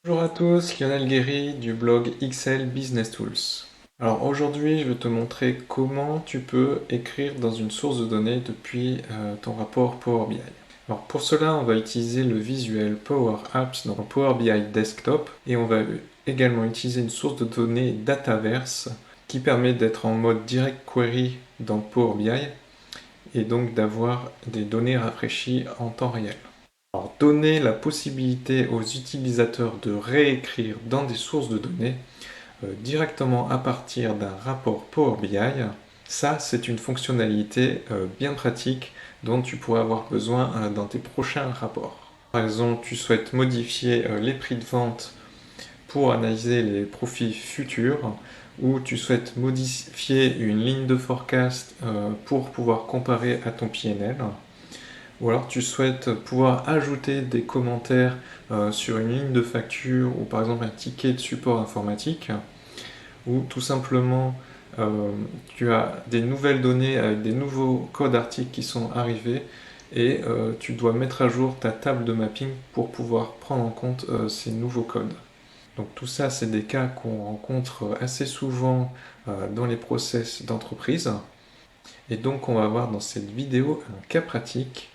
Bonjour à tous, Lionel Guéry du blog XL Business Tools. Alors aujourd'hui, je vais te montrer comment tu peux écrire dans une source de données depuis ton rapport Power BI. Alors pour cela, on va utiliser le visuel Power Apps dans Power BI Desktop et on va également utiliser une source de données Dataverse qui permet d'être en mode Direct Query dans Power BI et donc d'avoir des données rafraîchies en temps réel. Alors, donner la possibilité aux utilisateurs de réécrire dans des sources de données directement à partir d'un rapport Power BI, ça c'est une fonctionnalité bien pratique dont tu pourras avoir besoin dans tes prochains rapports. Par exemple, tu souhaites modifier les prix de vente pour analyser les profits futurs, ou tu souhaites modifier une ligne de forecast pour pouvoir comparer à ton PNL. Ou alors tu souhaites pouvoir ajouter des commentaires sur une ligne de facture ou par exemple un ticket de support informatique, ou tout simplement tu as des nouvelles données avec des nouveaux codes articles qui sont arrivés et tu dois mettre à jour ta table de mapping pour pouvoir prendre en compte ces nouveaux codes. Donc tout ça, c'est des cas qu'on rencontre assez souvent dans les process d'entreprise. Et donc on va voir dans cette vidéo un cas pratique.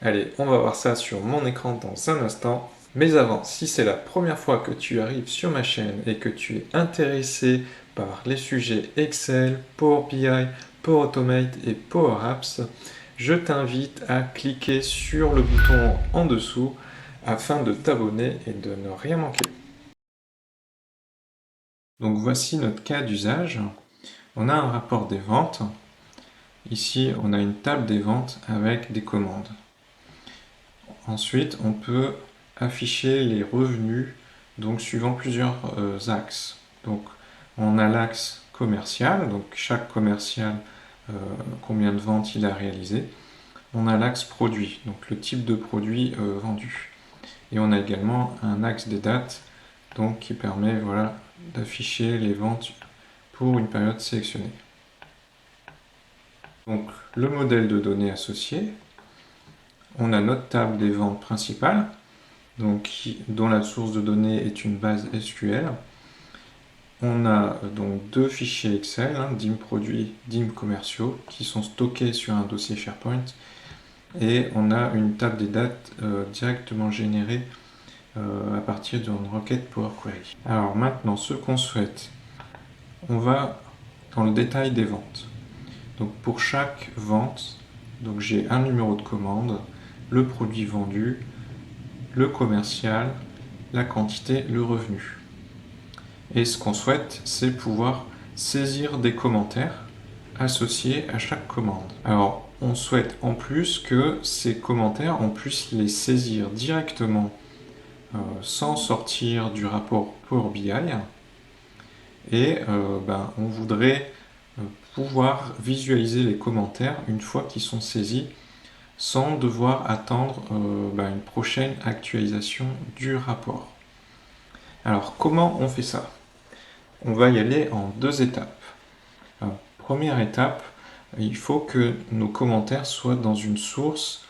Allez, on va voir ça sur mon écran dans un instant. Mais avant, si c'est la première fois que tu arrives sur ma chaîne et que tu es intéressé par les sujets Excel, Power BI, Power Automate et Power Apps, je t'invite à cliquer sur le bouton en dessous afin de t'abonner et de ne rien manquer. Donc voici notre cas d'usage. On a un rapport des ventes. Ici, on a une table des ventes avec des commandes. Ensuite, on peut afficher les revenus donc suivant plusieurs axes. Donc, on a l'axe commercial, donc chaque commercial, combien de ventes il a réalisé. On a l'axe produit, donc le type de produit vendu. Et on a également un axe des dates, donc qui permet voilà, d'afficher les ventes pour une période sélectionnée. Donc, le modèle de données associé. On a notre table des ventes principales, donc, dont la source de données est une base SQL. On a donc deux fichiers Excel, DIM produits, DIM commerciaux, qui sont stockés sur un dossier SharePoint. Et on a une table des dates directement générée à partir d'une requête Power Query. Alors maintenant, ce qu'on souhaite, on va dans le détail des ventes. Donc pour chaque vente, donc j'ai un numéro de commande, le produit vendu, le commercial, la quantité, le revenu. Et ce qu'on souhaite, c'est pouvoir saisir des commentaires associés à chaque commande. Alors, on souhaite en plus que ces commentaires, on puisse les saisir directement sans sortir du rapport Power BI. Et on voudrait pouvoir visualiser les commentaires une fois qu'ils sont saisis sans devoir attendre une prochaine actualisation du rapport. Alors, comment on fait ça? On va y aller en deux étapes. Alors, première étape, il faut que nos commentaires soient dans une source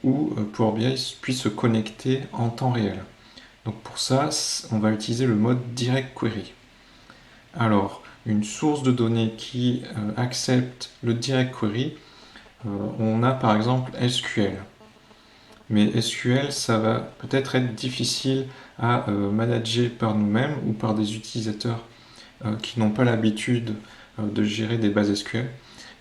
où Power BI puisse se connecter en temps réel. Donc pour ça, on va utiliser le mode Direct Query. Alors, une source de données qui accepte le Direct Query, on a par exemple SQL. Mais SQL, ça va peut-être être difficile à manager par nous-mêmes ou par des utilisateurs qui n'ont pas l'habitude de gérer des bases SQL.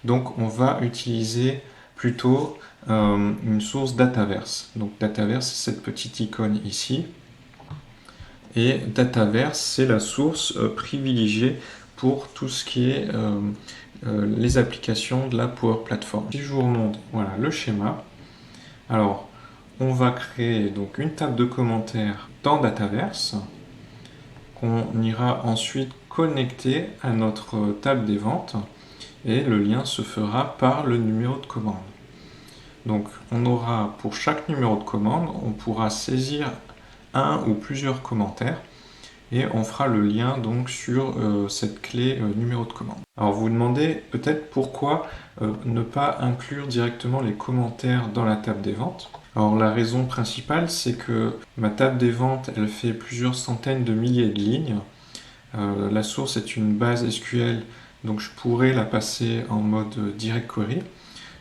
Donc on va utiliser plutôt une source Dataverse. Donc Dataverse, c'est cette petite icône ici. Et Dataverse, c'est la source privilégiée pour tout ce qui est les applications de la Power Platform. Si je vous remonte voilà, le schéma, alors on va créer donc une table de commentaires dans Dataverse qu'on ira ensuite connecter à notre table des ventes et le lien se fera par le numéro de commande. Donc on aura pour chaque numéro de commande, on pourra saisir un ou plusieurs commentaires et on fera le lien donc sur cette clé numéro de commande. Alors vous vous demandez peut-être pourquoi ne pas inclure directement les commentaires dans la table des ventes. Alors la raison principale, c'est que ma table des ventes, elle fait plusieurs centaines de milliers de lignes. La source est une base SQL, donc je pourrais la passer en mode Direct Query.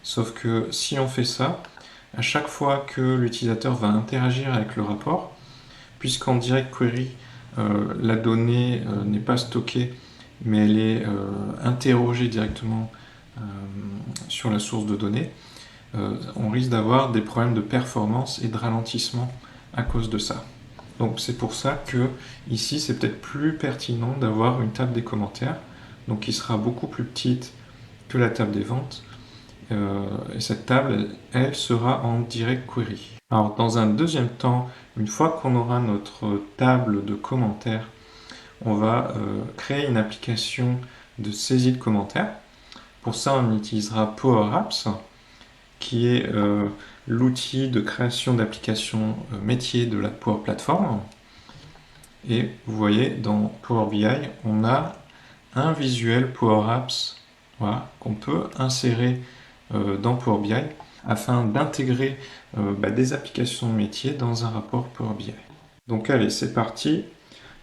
Sauf que si on fait ça, à chaque fois que l'utilisateur va interagir avec le rapport, puisqu'en Direct Query, la donnée n'est pas stockée, mais elle est interrogée directement sur la source de données, on risque d'avoir des problèmes de performance et de ralentissement à cause de ça. Donc c'est pour ça que ici c'est peut-être plus pertinent d'avoir une table des commentaires, donc qui sera beaucoup plus petite que la table des ventes. Et cette table, elle sera en Direct Query. Alors dans un deuxième temps, une fois qu'on aura notre table de commentaires, on va créer une application de saisie de commentaires. Pour ça, on utilisera Power Apps, qui est l'outil de création d'applications métier de la Power Platform. Et vous voyez, dans Power BI, on a un visuel Power Apps, voilà, qu'on peut insérer dans Power BI afin d'intégrer des applications métiers dans un rapport Power BI. Donc allez, c'est parti.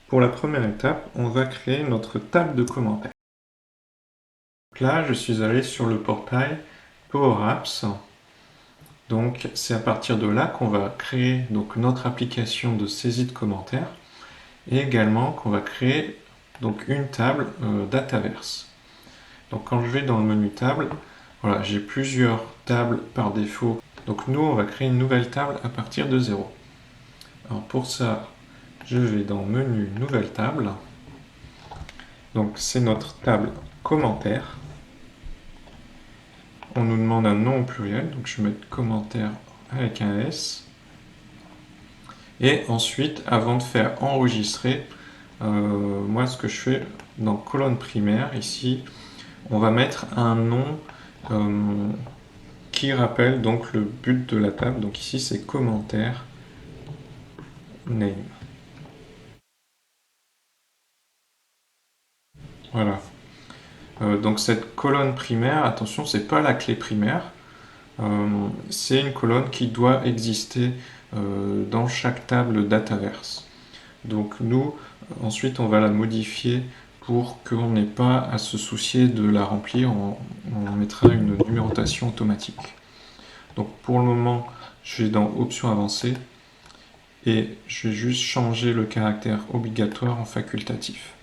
Pour la première étape, on va créer notre table de commentaires. Donc là, je suis allé sur le portail Power Apps. Donc c'est à partir de là qu'on va créer donc, notre application de saisie de commentaires et également qu'on va créer donc, une table Dataverse. Donc quand je vais dans le menu table, voilà, j'ai plusieurs tables par défaut. Donc nous, on va créer une nouvelle table à partir de 0. Alors pour ça, je vais dans menu nouvelle table. Donc c'est notre table commentaire. On nous demande un nom au pluriel, donc je vais mettre commentaire avec un S. Et ensuite, avant de faire enregistrer, moi ce que je fais dans colonne primaire, ici, on va mettre un nom qui rappelle donc le but de la table. Donc ici c'est commentaire name. Voilà. Donc cette colonne primaire, attention, c'est pas la clé primaire. C'est une colonne qui doit exister dans chaque table Dataverse. Donc nous, ensuite, on va la modifier pour qu'on n'ait pas à se soucier de la remplir. On mettra une numérotation automatique. Donc pour le moment, je vais dans Options avancées et je vais juste changer le caractère obligatoire en facultatif.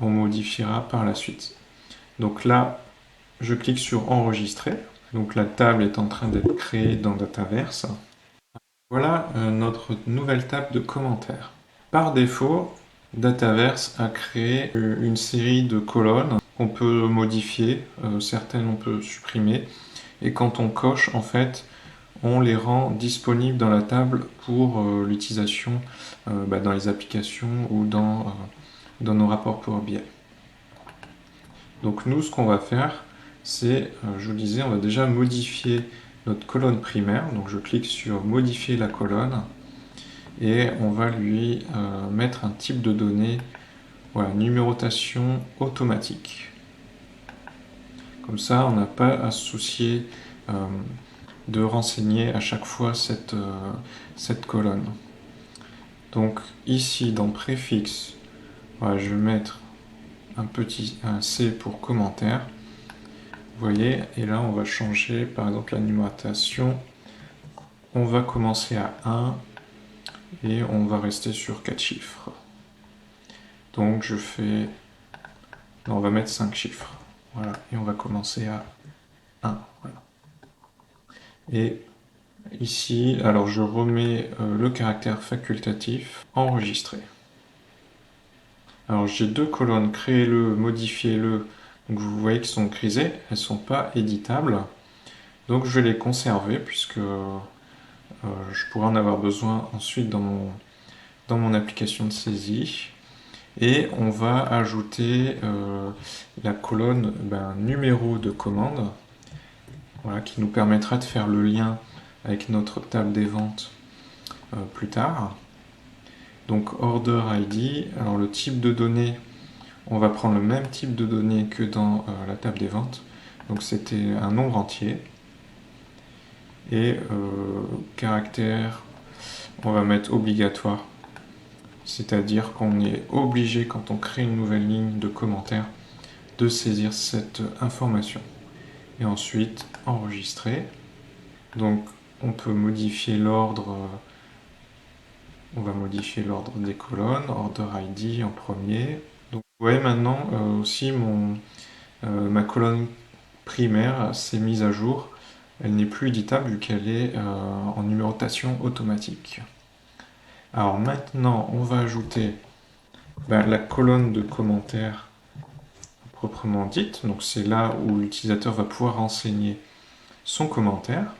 On modifiera par la suite. Donc là, je clique sur Enregistrer. Donc la table est en train d'être créée dans Dataverse. Voilà notre nouvelle table de commentaires. Par défaut, Dataverse a créé une série de colonnes qu'on peut modifier, certaines on peut supprimer, et quand on coche, en fait, on les rend disponibles dans la table pour l'utilisation dans les applications ou dans nos rapports Power BI. Donc nous, ce qu'on va faire, c'est, je vous disais, on va déjà modifier notre colonne primaire. Donc je clique sur modifier la colonne et on va lui mettre un type de données, voilà, numérotation automatique. Comme ça, on n'a pas à se soucier de renseigner à chaque fois cette colonne. Donc ici, dans préfixe, voilà, je vais mettre un C pour commentaire. Vous voyez, et là on va changer par exemple la numérotation. On va commencer à 1 et on va rester sur 4 chiffres. Donc je fais... Non, on va mettre 5 chiffres. Voilà, et on va commencer à 1. Voilà. Et ici, alors je remets le caractère facultatif, enregistrer. Alors j'ai deux colonnes, créez-le, modifiez-le. Donc vous voyez qu'elles sont grisées, elles ne sont pas éditables. Donc je vais les conserver puisque je pourrais en avoir besoin ensuite dans mon application de saisie. Et on va ajouter la colonne numéro de commande, voilà, qui nous permettra de faire le lien avec notre table des ventes plus tard. Donc Order ID, alors le type de données, on va prendre le même type de données que dans la table des ventes. Donc c'était un nombre entier. Et caractère, on va mettre obligatoire. C'est-à-dire qu'on est obligé, quand on crée une nouvelle ligne de commentaire, de saisir cette information. Et ensuite, enregistrer. Donc, on peut modifier l'ordre. On va modifier l'ordre des colonnes, order ID en premier. Donc, vous voyez maintenant aussi ma colonne primaire s'est mise à jour. Elle n'est plus éditable vu qu'elle est en numérotation automatique. Alors maintenant, on va ajouter la colonne de commentaires proprement dite. Donc c'est là où l'utilisateur va pouvoir renseigner son commentaire.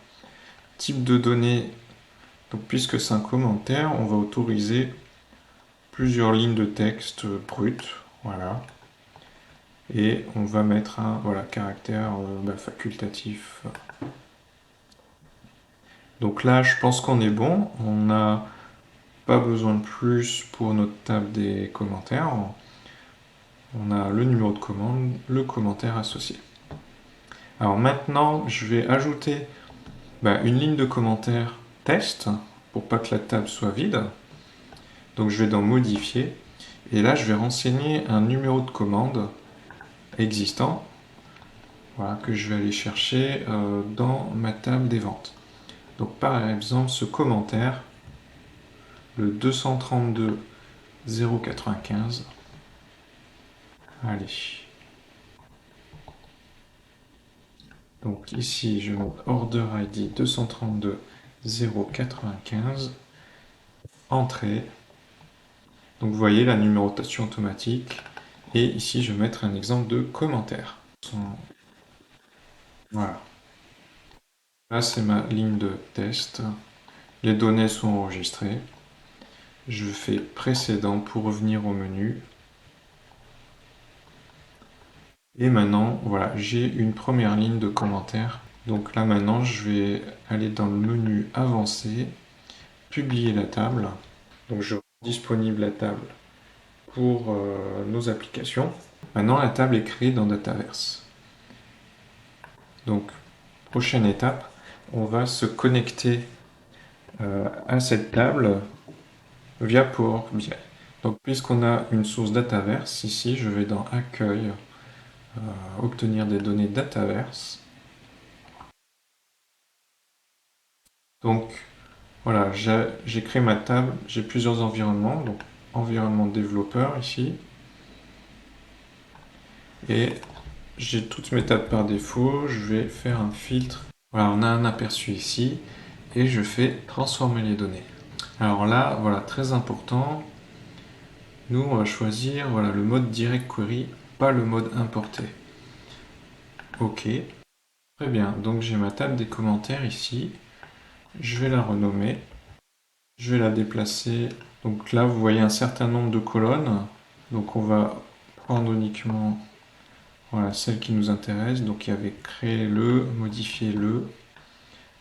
Type de données, donc puisque c'est un commentaire, on va autoriser plusieurs lignes de texte brutes. Voilà. Et on va mettre un caractère facultatif. Donc là, je pense qu'on est bon. On n'a pas besoin de plus pour notre table des commentaires. On a le numéro de commande, le commentaire associé. Alors maintenant, je vais ajouter une ligne de commentaire test pour pas que la table soit vide. Donc je vais dans modifier et là je vais renseigner un numéro de commande existant, voilà, que je vais aller chercher dans ma table des ventes. Donc par exemple ce commentaire, le 232 095. Allez. Donc ici je monte order ID 232 095. Entrée. Donc vous voyez la numérotation automatique. Et ici je vais mettre un exemple de commentaire. Voilà. Là c'est ma ligne de test. Les données sont enregistrées. Je fais précédent pour revenir au menu. Et maintenant, voilà, j'ai une première ligne de commentaire. Donc là maintenant, je vais aller dans le menu avancé, publier la table. Donc je rends disponible la table pour nos applications. Maintenant, la table est créée dans Dataverse. Donc, prochaine étape, on va se connecter à cette table via Power BI. Donc, puisqu'on a une source Dataverse, ici, je vais dans Accueil, obtenir des données Dataverse. Donc, voilà, j'ai créé ma table, j'ai plusieurs environnements. Donc, environnement développeur ici. Et j'ai toutes mes tables par défaut. Je vais faire un filtre. Voilà, on a un aperçu ici. Et je fais transformer les données. Alors là, voilà, très important. Nous, on va choisir le mode direct query, pas le mode importé. OK. Très bien. Donc j'ai ma table des commentaires ici. Je vais la renommer. Je vais la déplacer. Donc là, vous voyez un certain nombre de colonnes. Donc on va prendre uniquement celle qui nous intéresse. Donc il y avait créer le, modifier le,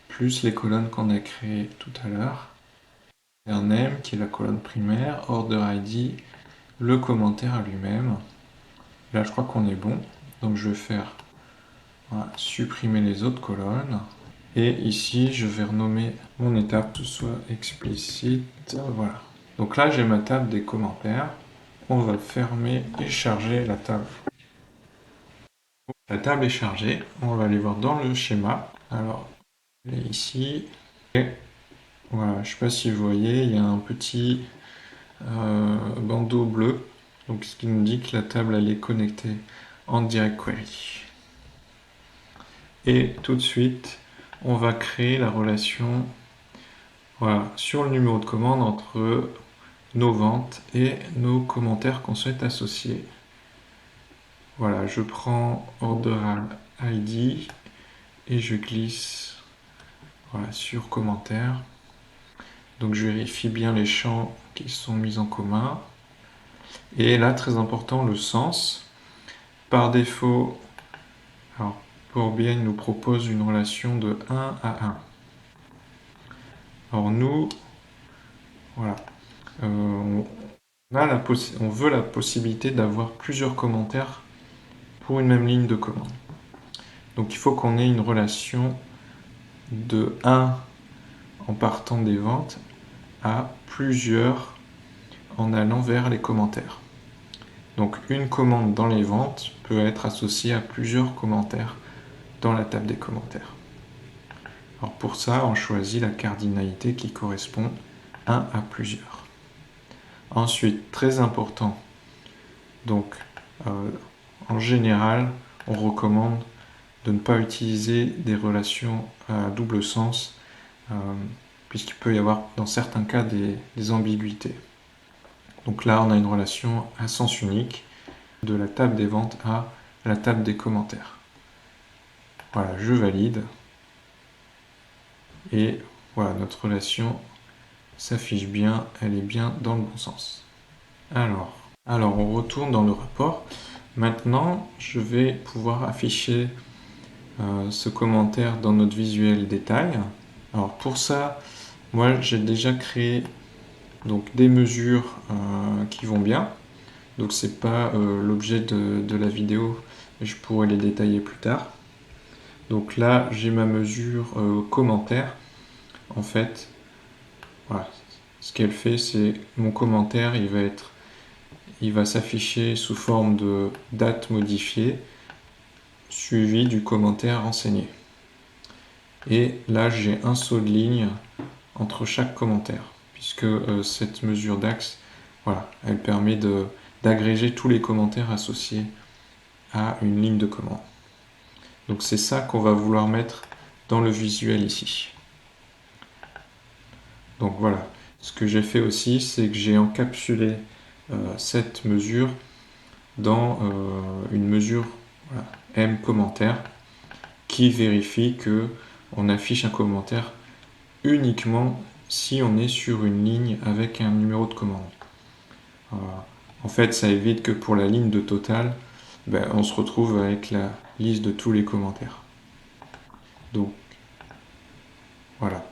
plus les colonnes qu'on a créées tout à l'heure. Un name qui est la colonne primaire, order ID, le commentaire à lui-même. Là, je crois qu'on est bon. Donc je vais faire supprimer les autres colonnes. Et ici, je vais renommer mon étape, que ce soit explicite. Voilà. Donc là, j'ai ma table des commentaires. On va fermer et charger la table. La table est chargée. On va aller voir dans le schéma. Alors, ici. Et voilà, je ne sais pas si vous voyez, il y a un petit bandeau bleu. Donc, ce qui nous dit que la table elle est connectée en direct query. Et tout de suite, on va créer la relation sur le numéro de commande entre nos ventes et nos commentaires qu'on souhaite associer. Voilà, je prends order ID et je glisse sur commentaire. Donc je vérifie bien les champs qui sont mis en commun. Et là, très important, le sens. Par défaut, Power BI nous propose une relation de 1 à 1. Alors nous, on veut la possibilité d'avoir plusieurs commentaires pour une même ligne de commande. Donc il faut qu'on ait une relation de 1 en partant des ventes à plusieurs en allant vers les commentaires. Donc une commande dans les ventes peut être associée à plusieurs commentaires dans la table des commentaires. Alors pour ça, on choisit la cardinalité qui correspond 1 à plusieurs. Ensuite, très important, donc en général, on recommande de ne pas utiliser des relations à double sens, puisqu'il peut y avoir dans certains cas des ambiguïtés. Donc là, on a une relation à sens unique de la table des ventes à la table des commentaires. Voilà, je valide. Et voilà, notre relation s'affiche bien, elle est bien dans le bon sens. Alors, on retourne dans le rapport. Maintenant, je vais pouvoir afficher ce commentaire dans notre visuel détail. Alors pour ça, moi j'ai déjà créé donc des mesures qui vont bien. Donc c'est pas l'objet de la vidéo, mais je pourrais les détailler plus tard. Donc là j'ai ma mesure commentaire. En fait, voilà, ce qu'elle fait, c'est mon commentaire, il va s'afficher sous forme de date modifiée suivi du commentaire renseigné. Et là, j'ai un saut de ligne entre chaque commentaire, puisque cette mesure d'axe, voilà, elle permet d'agréger tous les commentaires associés à une ligne de commande. Donc c'est ça qu'on va vouloir mettre dans le visuel ici. Donc voilà, ce que j'ai fait aussi, c'est que j'ai encapsulé cette mesure dans une mesure voilà, M commentaire qui vérifie que on affiche un commentaire uniquement si on est sur une ligne avec un numéro de commande. En fait, ça évite que pour la ligne de total, on se retrouve avec la liste de tous les commentaires. Donc, voilà.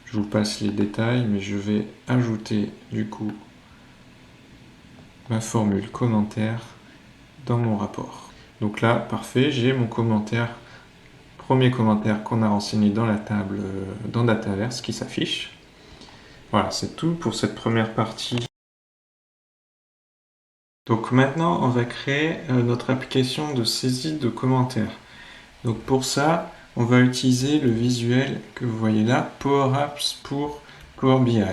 Je vous passe les détails, mais je vais ajouter du coup ma formule commentaire dans mon rapport. Donc là, parfait, j'ai mon commentaire, premier commentaire qu'on a renseigné dans la table, dans Dataverse qui s'affiche. Voilà, c'est tout pour cette première partie. Donc maintenant, on va créer notre application de saisie de commentaires. Donc pour ça, on va utiliser le visuel que vous voyez là, Power Apps pour Power BI.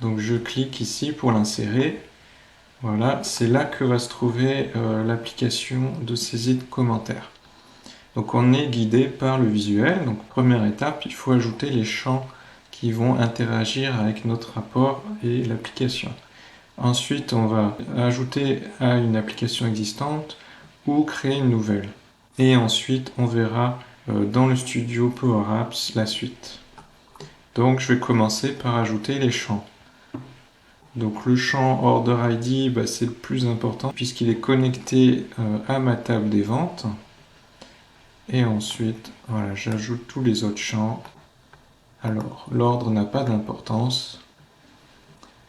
Donc je clique ici pour l'insérer. Voilà, c'est là que va se trouver l'application de saisie de commentaires. Donc on est guidé par le visuel. Donc première étape, il faut ajouter les champs qui vont interagir avec notre rapport et l'application. Ensuite, on va ajouter à une application existante ou créer une nouvelle. Et ensuite, on verra dans le studio Power Apps la suite. Donc je vais commencer par ajouter les champs. Donc le champ Order ID, c'est le plus important puisqu'il est connecté à ma table des ventes. Et ensuite, voilà, j'ajoute tous les autres champs. Alors, l'ordre n'a pas d'importance.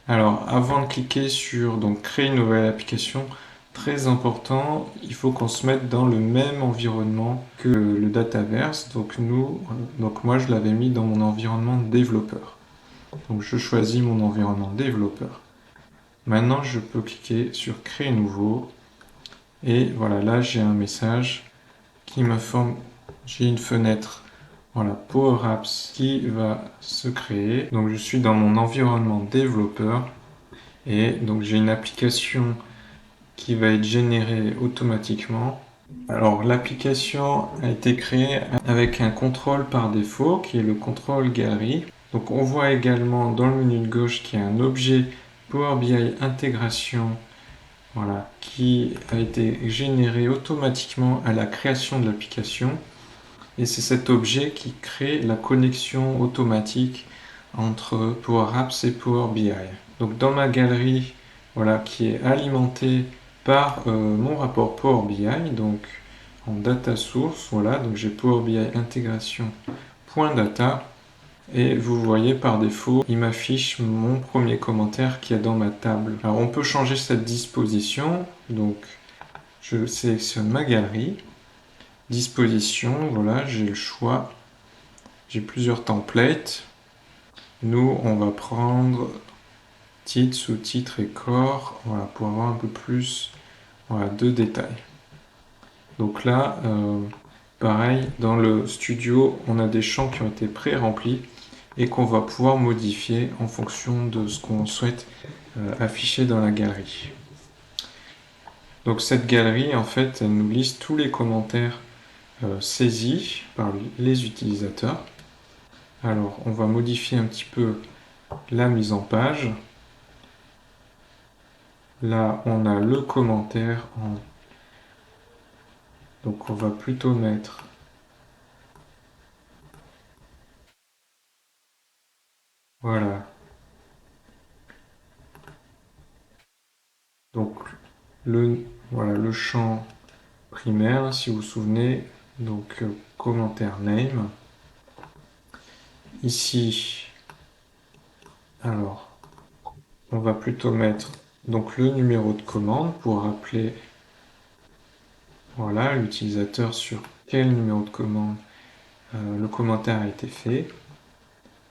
Alors, avant de cliquer sur donc, créer une nouvelle application, très important, il faut qu'on se mette dans le même environnement que le Dataverse. Donc moi, je l'avais mis dans mon environnement développeur. Donc, je choisis mon environnement développeur. Maintenant, je peux cliquer sur Créer nouveau. Et voilà, là, j'ai un message qui m'informe, j'ai une fenêtre, voilà, Power Apps qui va se créer. Donc, je suis dans mon environnement développeur. Et donc, j'ai une application qui va être générée automatiquement. Alors, l'application a été créée avec un contrôle par défaut qui est le contrôle galerie. Donc, on voit également dans le menu de gauche qu'il y a un objet Power BI intégration, voilà, qui a été généré automatiquement à la création de l'application. Et c'est cet objet qui crée la connexion automatique entre Power Apps et Power BI. Donc dans ma galerie, voilà, qui est alimentée par mon rapport Power BI, donc en data source, voilà, donc j'ai Power BI intégration.data. Et vous voyez par défaut, il m'affiche mon premier commentaire qui est dans ma table. Alors on peut changer cette disposition, donc je sélectionne ma galerie, disposition, voilà, j'ai le choix j'ai plusieurs templates. Nous, on va prendre titre, sous-titre et corps, voilà, pour avoir un peu plus, voilà, de détails. Donc là, pareil, dans le studio, on a des champs qui ont été pré-remplis et qu'on va pouvoir modifier en fonction de ce qu'on souhaite afficher dans la galerie. Donc cette galerie, en fait, elle nous liste tous les commentaires saisis par les utilisateurs. Alors, on va modifier un petit peu la mise en page. Là, on a le commentaire en... Donc, on va plutôt mettre... Voilà. Donc, voilà, le champ primaire, si vous vous souvenez. Donc, commentaire name. Ici, alors, on va plutôt mettre donc le numéro de commande pour rappeler, voilà, l'utilisateur sur quel numéro de commande le commentaire a été fait.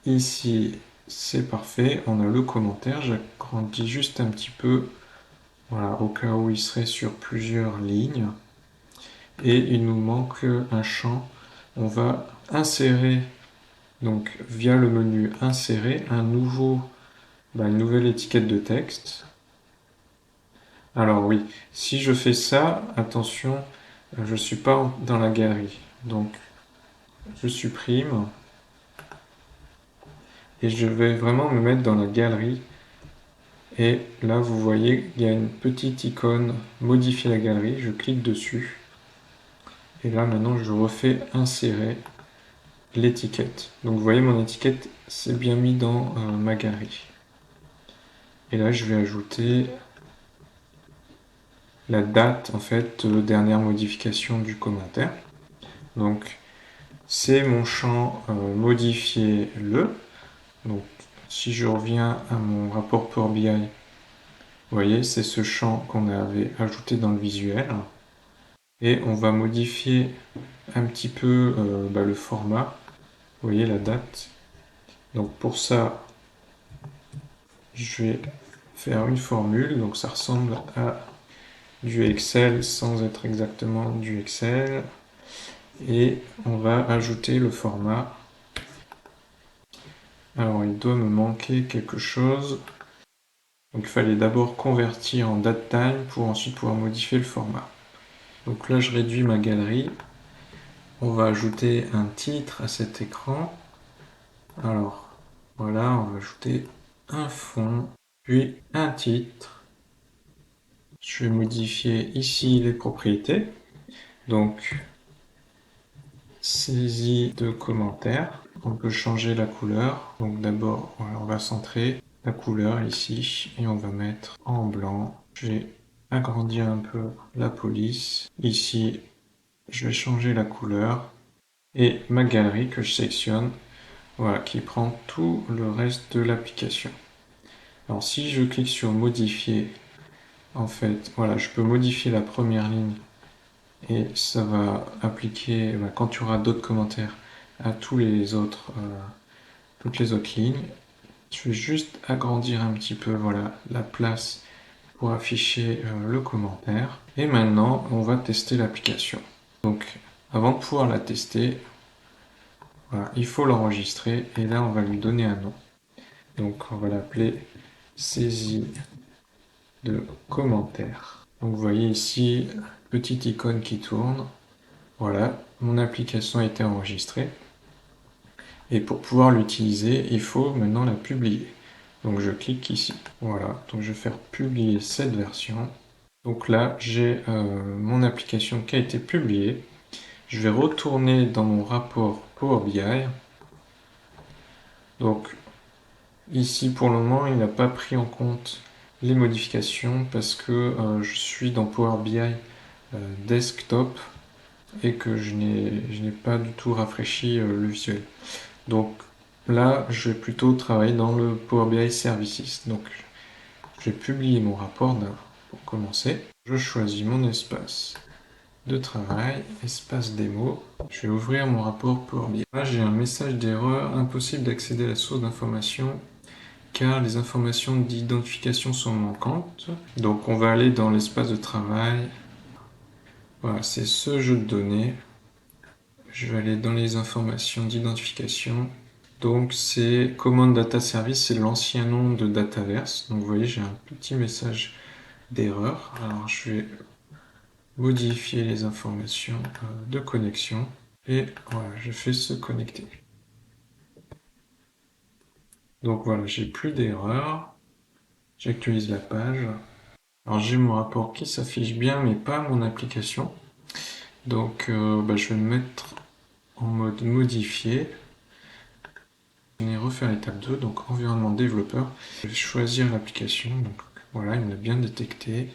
Ici, c'est parfait, on a le commentaire, j'agrandis juste un petit peu, voilà, au cas où il serait sur plusieurs lignes. Et il nous manque un champ. On va insérer, donc via le menu insérer, une nouvelle étiquette de texte. Alors oui, si je fais ça, attention, je ne suis pas dans la galerie. Donc, je supprime. Et je vais vraiment me mettre dans la galerie. Et là, vous voyez, il y a une petite icône modifier la galerie. Je clique dessus. Et là, maintenant, je refais insérer l'étiquette. Donc, vous voyez, mon étiquette, c'est bien mis dans ma galerie. Et là, je vais ajouter la date, en fait, de dernière modification du commentaire. Donc, c'est mon champ modifier le. Donc, si je reviens à mon rapport Power BI, vous voyez, c'est ce champ qu'on avait ajouté dans le visuel. Et on va modifier un petit peu le format. Vous voyez la date. Donc pour ça, je vais faire une formule. Donc ça ressemble à du Excel sans être exactement du Excel. Et on va ajouter le format. Alors il doit me manquer quelque chose. Donc il fallait d'abord convertir en datetime pour ensuite pouvoir modifier le format. Donc là je réduis ma galerie. On va ajouter un titre à cet écran. Alors voilà, on va ajouter un fond, puis un titre. Je vais modifier ici les propriétés. Donc saisie de commentaires. On peut changer la couleur. Donc d'abord, voilà, on va centrer la couleur ici et on va mettre en blanc. Je vais agrandir un peu la police. Ici, je vais changer la couleur. Et ma galerie que je sélectionne, voilà, qui prend tout le reste de l'application. Alors si je clique sur modifier, en fait, voilà, je peux modifier la première ligne et ça va appliquer, quand tu auras d'autres commentaires, à toutes les autres lignes. Je vais juste agrandir un petit peu, voilà, la place pour afficher le commentaire. Et maintenant, on va tester l'application. Donc, avant de pouvoir la tester, voilà, il faut l'enregistrer et là, on va lui donner un nom. Donc, on va l'appeler saisie de commentaires. Donc, vous voyez ici, petite icône qui tourne. Voilà, mon application a été enregistrée. Et pour pouvoir l'utiliser, il faut maintenant la publier. Donc je clique ici. Voilà, donc je vais faire publier cette version. Donc là, j'ai mon application qui a été publiée. Je vais retourner dans mon rapport Power BI. Donc ici, pour le moment, il n'a pas pris en compte les modifications parce que je suis dans Power BI Desktop et que je n'ai pas du tout rafraîchi le visuel. Donc là, je vais plutôt travailler dans le Power BI Services. Donc, je vais publier mon rapport pour commencer. Je choisis mon espace de travail, espace démo. Je vais ouvrir mon rapport Power BI. Là, j'ai un message d'erreur, impossible d'accéder à la source d'information car les informations d'identification sont manquantes. Donc on va aller dans l'espace de travail. Voilà, c'est ce jeu de données. Je vais aller dans les informations d'identification. Donc c'est Command Data Service, c'est l'ancien nom de Dataverse. Donc vous voyez, j'ai un petit message d'erreur. Alors je vais modifier les informations de connexion. Et voilà, je fais se connecter. Donc voilà, j'ai plus d'erreur. J'actualise la page. Alors j'ai mon rapport qui s'affiche bien, mais pas mon application. Donc je vais me mettre en mode modifier. Je vais refaire l'étape 2, donc environnement développeur. Je vais choisir l'application. Donc voilà, il me l'a bien détecté.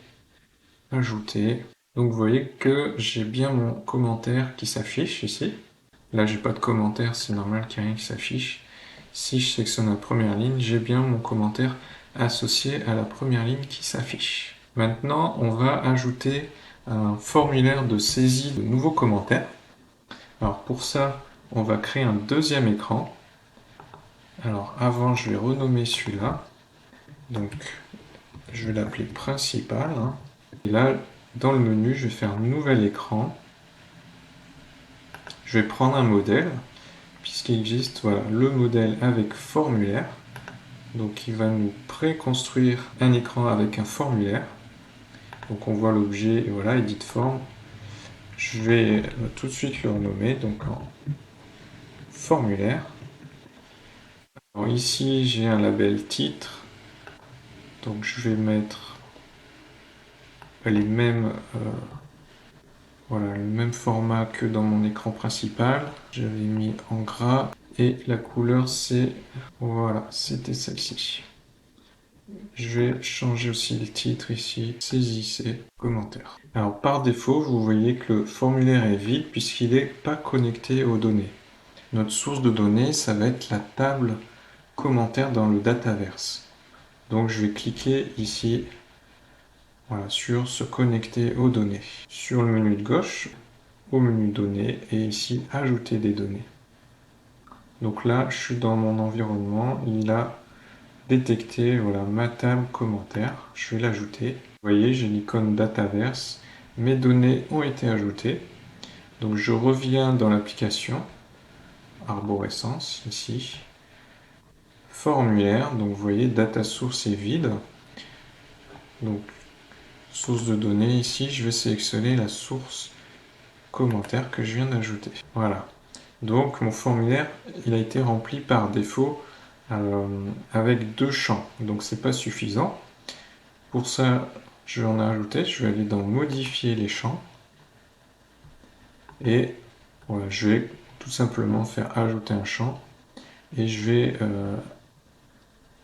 Ajouter. Donc vous voyez que j'ai bien mon commentaire qui s'affiche ici. Là j'ai pas de commentaire, c'est normal qu'il n'y ait rien qui s'affiche. Si je sélectionne la première ligne, j'ai bien mon commentaire associé à la première ligne qui s'affiche. Maintenant, on va ajouter un formulaire de saisie de nouveaux commentaires. Alors pour ça, on va créer un deuxième écran. Alors avant, je vais renommer celui-là. Donc je vais l'appeler principal. Et là, dans le menu, je vais faire nouvel écran. Je vais prendre un modèle, puisqu'il existe voilà, le modèle avec formulaire. Donc il va nous préconstruire un écran avec un formulaire. Donc on voit l'objet, et voilà, edit form. Je vais tout de suite le renommer, donc en formulaire. Alors ici j'ai un label titre, donc je vais mettre les mêmes, voilà, le même format que dans mon écran principal. J'avais mis en gras et la couleur c'est, voilà, c'était celle-ci. Je vais changer aussi le titre ici, saisissez commentaires. Alors par défaut, vous voyez que le formulaire est vide puisqu'il n'est pas connecté aux données. Notre source de données, ça va être la table commentaires dans le Dataverse. Donc je vais cliquer ici voilà, sur se connecter aux données. Sur le menu de gauche, au menu données et ici ajouter des données. Donc là, je suis dans mon environnement, il a détecté voilà, ma table commentaire, je vais l'ajouter. Vous voyez, j'ai l'icône Dataverse, mes données ont été ajoutées. Donc je reviens dans l'application, arborescence ici, formulaire, donc vous voyez data source est vide. Donc source de données ici, je vais sélectionner la source commentaire que je viens d'ajouter. Voilà. Donc mon formulaire, il a été rempli par défaut avec 2 champs. Donc c'est pas suffisant. Pour ça, je vais en ajouter. Je vais aller dans modifier les champs. Et voilà, je vais tout simplement faire ajouter un champ. Et je vais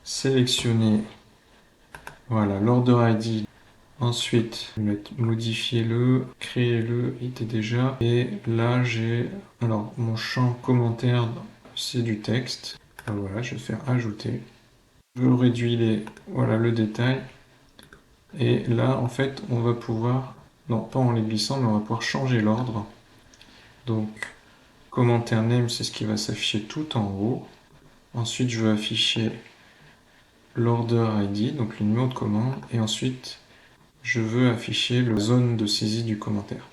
sélectionner voilà, l'order ID. Ensuite, modifier-le, créer-le, il était déjà. Et là, j'ai alors mon champ commentaire, c'est du texte. Voilà, je vais faire ajouter. Je réduis voilà, le détail. Et là, en fait, on va pouvoir, non pas en les glissant, mais on va pouvoir changer l'ordre. Donc, commentaire name, c'est ce qui va s'afficher tout en haut. Ensuite, je vais afficher l'order ID, donc le numéro de commande. Et ensuite, je veux afficher la zone de saisie du commentaire.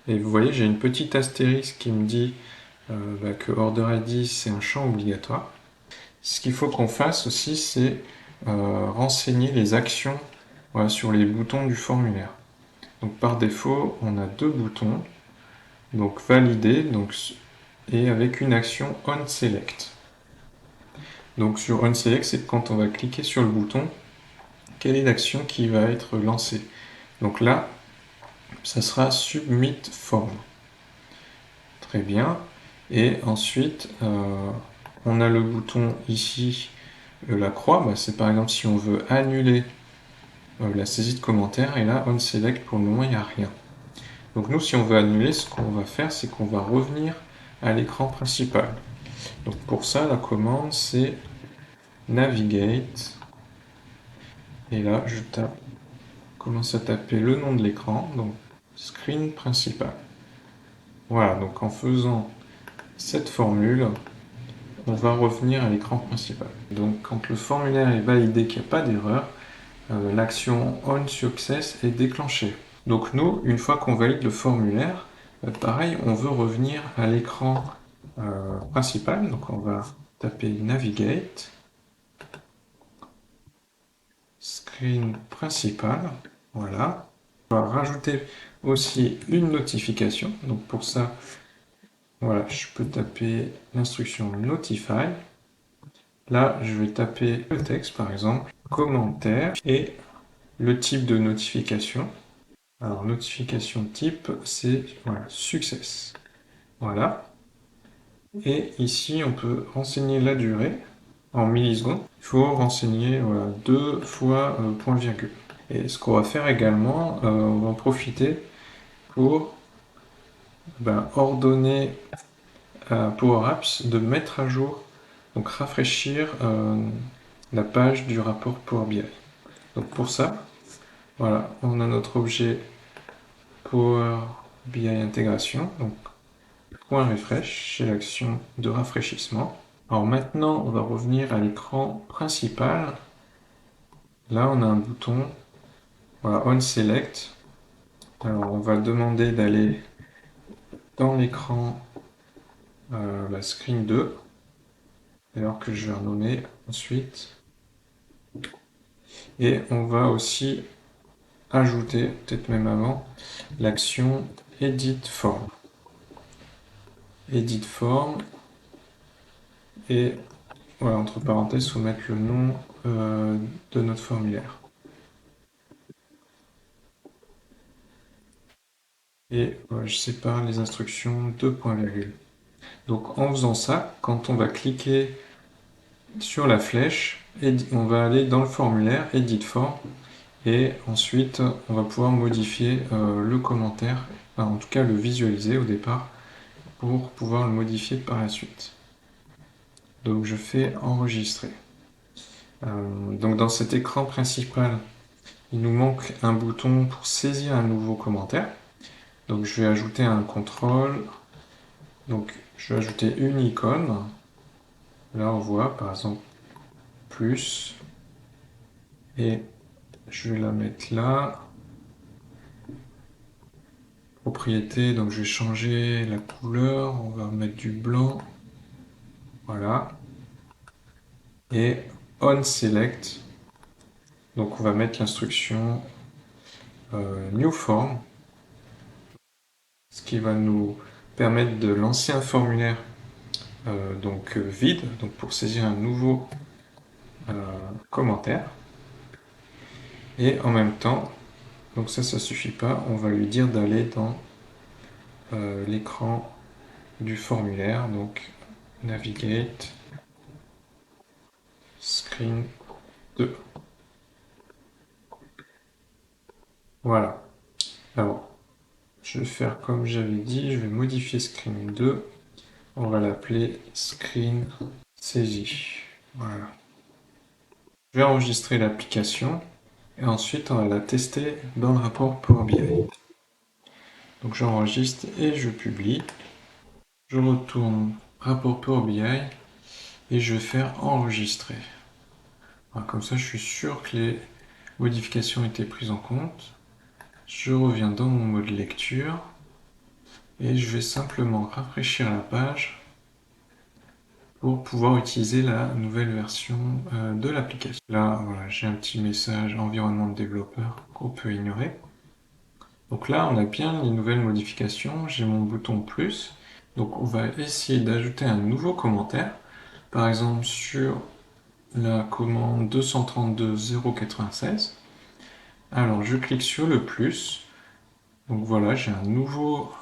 Et vous voyez, j'ai une petite astérisque qui me dit que order ID, c'est un champ obligatoire. Ce qu'il faut qu'on fasse aussi, c'est renseigner les actions voilà, sur les boutons du formulaire. Donc par défaut, on a 2 boutons, donc valider donc, et avec une action onSelect. Donc sur onSelect, c'est quand on va cliquer sur le bouton, quelle est l'action qui va être lancée. Donc là, ça sera Submit Form. Très bien. Et ensuite, on a le bouton ici, la croix. C'est par exemple si on veut annuler la saisie de commentaires. Et là, onSelect, pour le moment, il n'y a rien. Donc nous, si on veut annuler, ce qu'on va faire, c'est qu'on va revenir à l'écran principal. Donc pour ça, la commande, c'est navigate. Et là, je commence à taper le nom de l'écran, donc screen principal. Voilà, donc en faisant cette formule, on va revenir à l'écran principal. Donc quand le formulaire est validé qu'il n'y a pas d'erreur, l'action onSuccess est déclenchée. Donc nous, une fois qu'on valide le formulaire, pareil, on veut revenir à l'écran principal. Donc on va taper Navigate, Screen principal, voilà. On va rajouter aussi une notification. Donc pour ça, voilà, je peux taper l'instruction Notify. Là, je vais taper le texte, par exemple, commentaire, et le type de notification. Alors, notification type, c'est voilà, Success. Voilà. Et ici, on peut renseigner la durée en millisecondes. Il faut renseigner voilà, 2 fois point virgule. Et ce qu'on va faire également, on va en profiter pour ordonner à Power Apps de mettre à jour, donc rafraîchir la page du rapport Power BI. Donc pour ça, voilà, on a notre objet Power BI intégration, donc point refresh, c'est l'action de rafraîchissement. Alors maintenant, on va revenir à l'écran principal. Là, on a un bouton, voilà, on select. Alors on va demander d'aller dans l'écran screen 2, alors que je vais renommer ensuite. Et on va aussi ajouter, peut-être même avant, l'action Edit Form. Edit Form, et voilà, entre parenthèses, il faut mettre le nom de notre formulaire. Et voilà, je sépare les instructions de point virgule. Donc en faisant ça, quand on va cliquer sur la flèche, on va aller dans le formulaire Edit Form, et ensuite on va pouvoir modifier le commentaire, enfin, en tout cas le visualiser au départ, pour pouvoir le modifier par la suite. Donc je fais enregistrer. Donc dans cet écran principal, il nous manque un bouton pour saisir un nouveau commentaire. Donc je vais ajouter un contrôle. Donc je vais ajouter une icône. Là on voit par exemple plus. Et je vais la mettre là. Propriété, donc je vais changer la couleur. On va mettre du blanc. Voilà. Et on select. Donc on va mettre l'instruction new form, ce qui va nous permettre de lancer un formulaire vide, donc pour saisir un nouveau commentaire. Et en même temps, donc ça suffit pas, on va lui dire d'aller dans l'écran du formulaire, donc navigate, screen 2. Voilà. Alors, je vais faire comme j'avais dit, je vais modifier screen 2. On va l'appeler screen saisie. Voilà. Je vais enregistrer l'application et ensuite on va la tester dans le rapport Power BI. Donc j'enregistre et je publie. Je retourne rapport Power BI et je vais faire enregistrer. Alors, comme ça je suis sûr que les modifications étaient prises en compte. Je reviens dans mon mode lecture et je vais simplement rafraîchir la page pour pouvoir utiliser la nouvelle version de l'application. Là, voilà, j'ai un petit message environnement de développeur qu'on peut ignorer. Donc là, on a bien les nouvelles modifications. J'ai mon bouton plus. Donc on va essayer d'ajouter un nouveau commentaire. Par exemple, sur la commande 232.096. Alors, je clique sur le plus. Donc voilà, j'ai un nouveau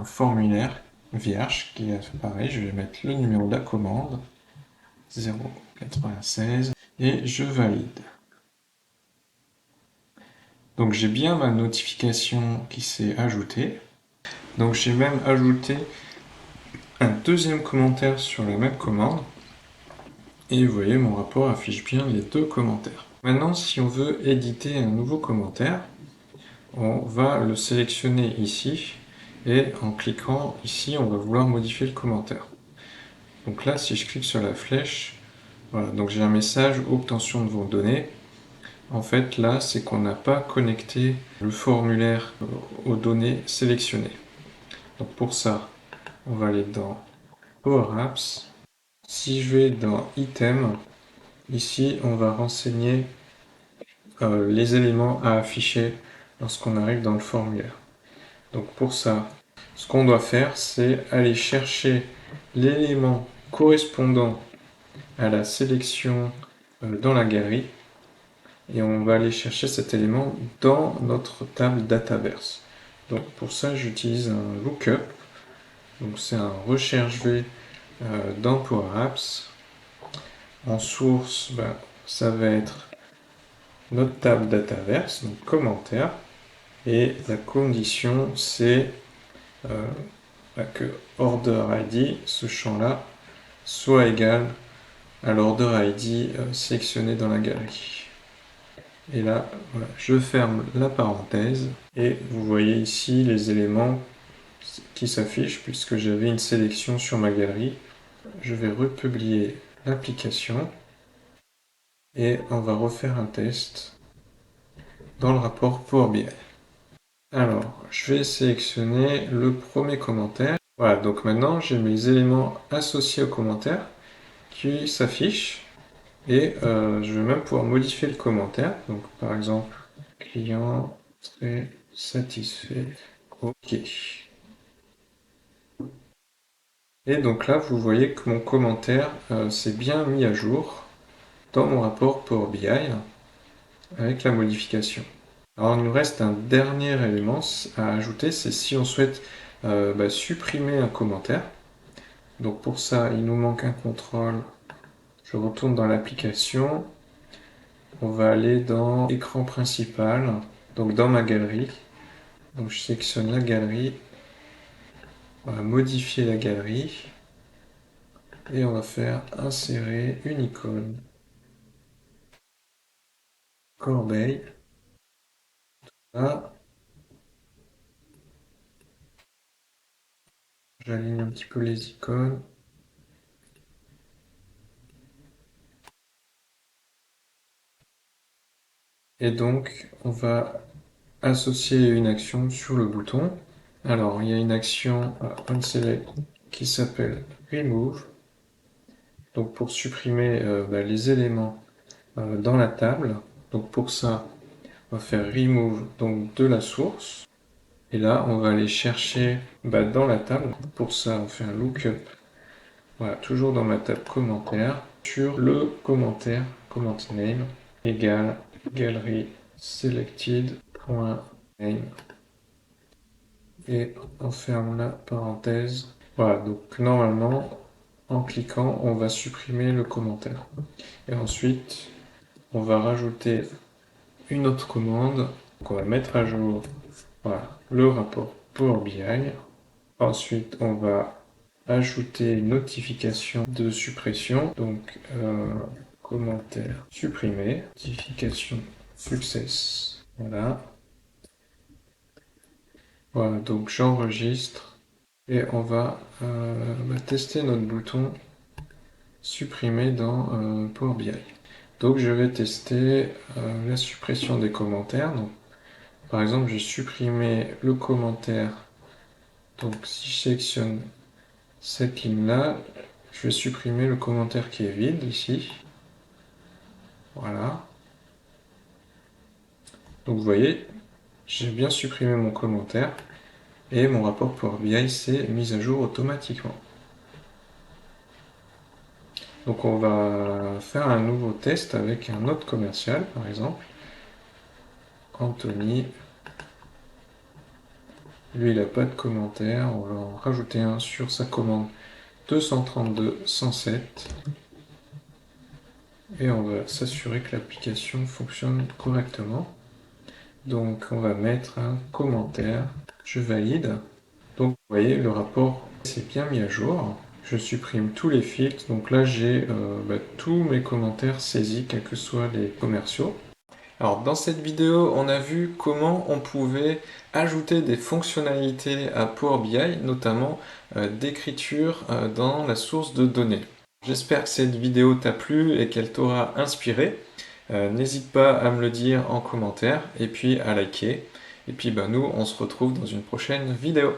formulaire vierge qui est pareil. Je vais mettre le numéro de la commande 096 et je valide. Donc j'ai bien ma notification qui s'est ajoutée. Donc j'ai même ajouté un deuxième commentaire sur la même commande. Et vous voyez, mon rapport affiche bien les deux commentaires. Maintenant, si on veut éditer un nouveau commentaire, on va le sélectionner ici Et en cliquant ici, on va vouloir modifier le commentaire. Donc là, si je clique sur la flèche, voilà, donc j'ai un message obtention de vos données. En fait, là, c'est qu'on n'a pas connecté le formulaire aux données sélectionnées. Donc pour ça, on va aller dans Power Apps. Si je vais dans Item, ici, on va renseigner les éléments à afficher lorsqu'on arrive dans le formulaire. Donc pour ça, ce qu'on doit faire, c'est aller chercher l'élément correspondant à la sélection dans la galerie et on va aller chercher cet élément dans notre table Dataverse. Donc pour ça, j'utilise un lookup. Donc c'est un recherche V dans Power Apps. En source, ça va être notre table Dataverse, donc commentaire. Et la condition, c'est que order ID, ce champ-là, soit égal à l'order ID sélectionné dans la galerie. Et là, voilà, je ferme la parenthèse et vous voyez ici les éléments qui s'affichent puisque j'avais une sélection sur ma galerie. Je vais republier l'application et on va refaire un test dans le rapport Power BI. Alors, je vais sélectionner le premier commentaire. Voilà, donc maintenant j'ai mes éléments associés au commentaire qui s'affichent et je vais même pouvoir modifier le commentaire. Donc par exemple, client très satisfait. OK. Et donc là, vous voyez que mon commentaire s'est bien mis à jour dans mon rapport Power BI avec la modification. Alors il nous reste un dernier élément à ajouter, c'est si on souhaite supprimer un commentaire. Donc pour ça, il nous manque un contrôle. Je retourne dans l'application. On va aller dans écran principal, donc dans ma galerie. Donc je sélectionne la galerie. On va modifier la galerie. Et on va faire insérer une icône. Corbeille. Là, j'aligne un petit peu les icônes. Et donc, on va associer une action sur le bouton. Alors, il y a une action onSelect qui s'appelle Remove. Donc, pour supprimer les éléments dans la table. Donc, pour ça, on va faire Remove donc, de la source. Et là, on va aller chercher dans la table. Pour ça, on fait un lookup. Voilà, toujours dans ma table commentaire. Sur le commentaire, comment name, égale galerie selected.name. Et on ferme la parenthèse. Voilà, donc normalement, en cliquant, on va supprimer le commentaire. Et ensuite, on va rajouter une autre commande. Donc on va mettre à jour le rapport Power BI. Ensuite, on va ajouter une notification de suppression. Donc, commentaire supprimé, notification success. Voilà. Voilà, donc j'enregistre et on va tester notre bouton supprimer dans Power BI. Donc je vais tester la suppression des commentaires. Donc, par exemple, j'ai supprimé le commentaire. Donc si je sélectionne cette ligne-là, je vais supprimer le commentaire qui est vide ici. Voilà. Donc vous voyez, j'ai bien supprimé mon commentaire et mon rapport Power BI s'est mis à jour automatiquement. Donc on va faire un nouveau test avec un autre commercial, par exemple. Anthony. Lui, il n'a pas de commentaire. On va en rajouter un sur sa commande 232.107. Et on va s'assurer que l'application fonctionne correctement. Donc on va mettre un commentaire. Je valide. Donc vous voyez, le rapport s'est bien mis à jour. Je supprime tous les filtres. Donc là, j'ai tous mes commentaires saisis, quels que soient les commerciaux. Alors dans cette vidéo, on a vu comment on pouvait ajouter des fonctionnalités à Power BI, notamment d'écriture dans la source de données. J'espère que cette vidéo t'a plu et qu'elle t'aura inspiré. N'hésite pas à me le dire en commentaire et puis à liker. Et puis nous, on se retrouve dans une prochaine vidéo.